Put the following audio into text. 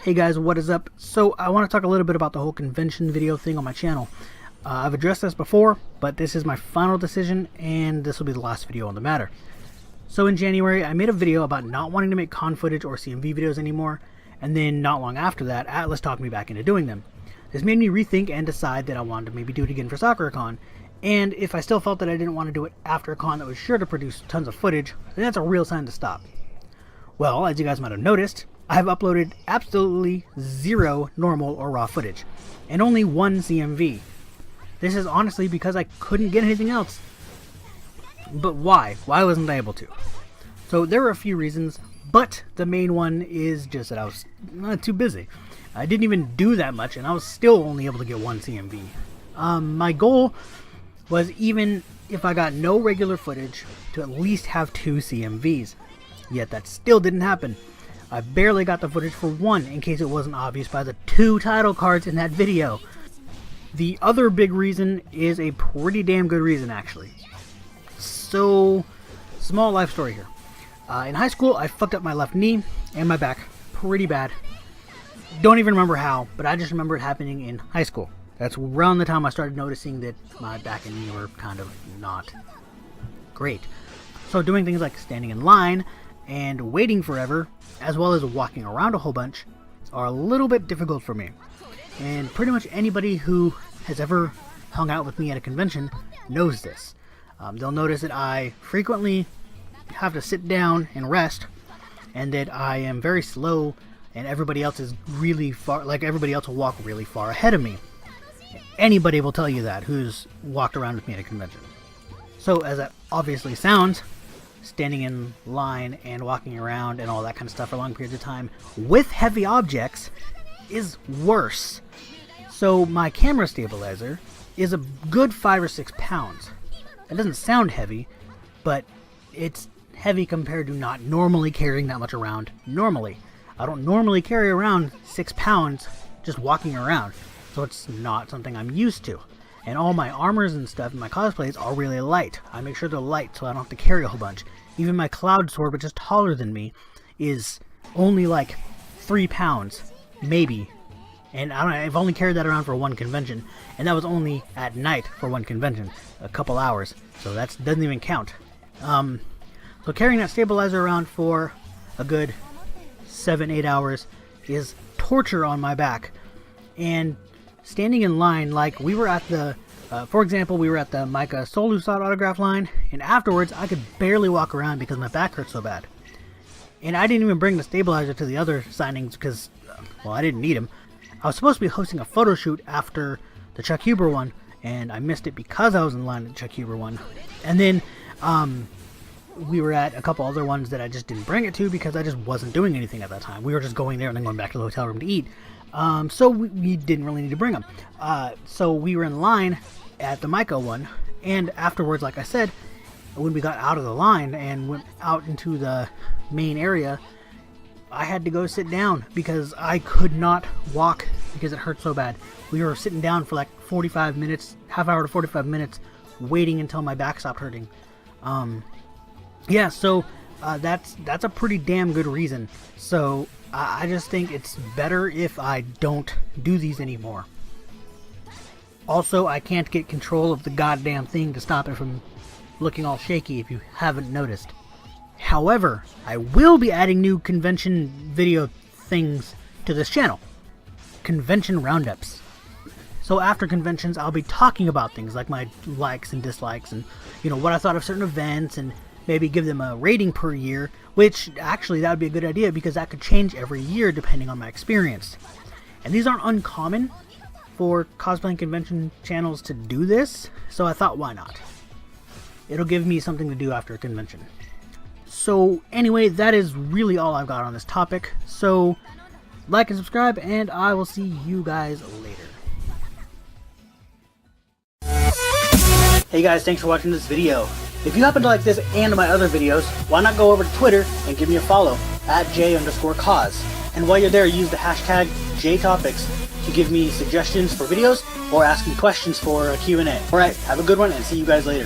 Hey guys, what is up? So I want to talk a little bit about the whole convention video thing on my channel. I've addressed this before, but this is my final decision and this will be the last video on the matter. So in January, I made a video about not wanting to make con footage or CMV videos anymore, and then not long after that, Atlas talked me back into doing them. This made me rethink and decide that I wanted to maybe do it again for SoccerCon, and if I still felt that I didn't want to do it after a con that was sure to produce tons of footage, then that's a real sign to stop. Well, as you guys might have noticed, I have uploaded absolutely zero normal or raw footage, and only one CMV. This is honestly because I couldn't get anything else. But why? Why wasn't I able to? So there were a few reasons, but the main one is just that I was too busy. I didn't even do that much, and I was still only able to get one CMV. My goal was, even if I got no regular footage, to at least have 2 CMVs. Yet that still didn't happen. I barely got the footage for one, in case it wasn't obvious by the 2 title cards in that video. The other big reason is a pretty damn good reason, actually. So, small life story here. In high school, I fucked up my left knee and my back pretty bad. Don't even remember how, but I just remember it happening in high school. That's around the time I started noticing that my back and knee were kind of not great. So doing things like standing in line and waiting forever, as well as walking around a whole bunch, are a little bit difficult for me. And pretty much anybody who has ever hung out with me at a convention knows this. They'll notice that I frequently have to sit down and rest, and that I am very slow, and everybody else is really far, like everybody else will walk really far ahead of me. Anybody will tell you that who's walked around with me at a convention. So as that obviously sounds, standing in line and walking around and all that kind of stuff for long periods of time with heavy objects is worse. So my camera stabilizer is a good 5 or 6 pounds. It doesn't sound heavy, but it's heavy compared to not normally carrying that much around normally. I don't normally carry around 6 pounds just walking around, so it's not something I'm used to. And all my armors and stuff in my cosplays are really light. I make sure they're light so I don't have to carry a whole bunch. Even my cloud sword, which is taller than me, is only like 3 pounds, maybe. And I've only carried that around for one convention, and that was only at night for one convention, a couple hours. So that doesn't even count. So carrying that stabilizer around for a good 7-8 hours is torture on my back. And standing in line, like we were at the, for example, we were at the Micah Solusot autograph line, and afterwards I could barely walk around because my back hurt so bad. And I didn't even bring the stabilizer to the other signings because, well, I didn't need him. I was supposed to be hosting a photo shoot after the Chuck Huber one, and I missed it because I was in line at the Chuck Huber one. And then we were at a couple other ones that I just didn't bring it to because I just wasn't doing anything at that time. We were just going there and then going back to the hotel room to eat. So we didn't really need to bring them. So we were in line at the Micah one, and afterwards, like I said, when we got out of the line and went out into the main area, I had to go sit down because I could not walk because it hurt so bad. We were sitting down for like 45 minutes, half hour to 45 minutes, waiting until my back stopped hurting. Yeah, so that's a pretty damn good reason. So I just think it's better if I don't do these anymore. Also, I can't get control of the goddamn thing to stop it from looking all shaky, if you haven't noticed. However, I will be adding new convention video things to this channel. Convention roundups. So after conventions, I'll be talking about things like my likes and dislikes and, you know, what I thought of certain events, and maybe give them a rating per year, which actually that would be a good idea because that could change every year depending on my experience. And these aren't uncommon for cosplay and convention channels to do this, so I thought, why not? It'll give me something to do after a convention. So anyway, that is really all I've got on this topic. So like and subscribe, and I will see you guys later. Hey guys, thanks for watching this video. If you happen to like this and my other videos, why not go over to Twitter and give me a follow at @J_cause. And while you're there, use the hashtag #JTopics to give me suggestions for videos or ask me questions for a Q&A. Alright, have a good one and see you guys later.